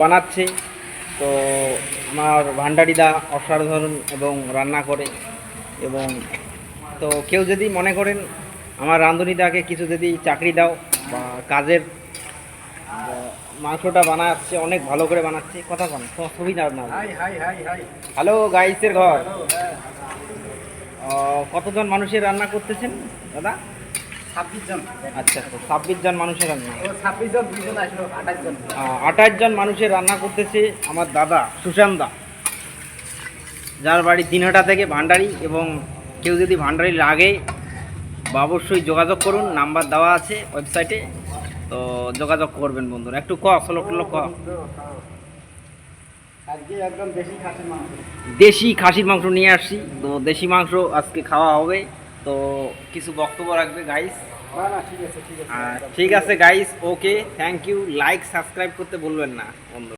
বানাচ্ছে। তো আমার ভান্ডারিদা অসাধারণ এবং রান্না করে। এবং তো কেউ যদি মনে করেন আমার রাঁধুনিদাকে কিছু যদি চাকরি দাও বা কাজের, মাংসটা বানাচ্ছে অনেক ভালো করে বানাচ্ছে। কথা কন তোমার ছবি না না হ্যালো গাইসের ঘর। কতজন মানুষের রান্না করতেছেন দাদা? 26 জন। আচ্ছা আচ্ছা, 26 জন মানুষের রান্না। 26 জন, 2 জন আসলো, 28 জন। 28 জন মানুষের রান্না করতেছে আমার দাদা সুশান্ত দা, যার বাড়ি দিনহাটা থেকে ভান্ডারি। এবং কেউ যদি ভান্ডারি লাগে বা অবশ্যই যোগাযোগ করুন, নাম্বার দেওয়া আছে ওয়েবসাইটে। তো যোগাযোগ করবেন বন্ধুরা। একটু স্লো ক। আজকে একদম দেশি খাসির মাংস। দেশি খাসির মাংস নিয়ে আসছি, তো দেশি মাংস আজকে খাওয়া হবে। তো কিছু বক্তব্য রাখবে গাইস? না ঠিক আছে, ঠিক আছে। ঠিক আছে guys, okay, thank you. Like subscribe করতে বলবেন না বন্ধু।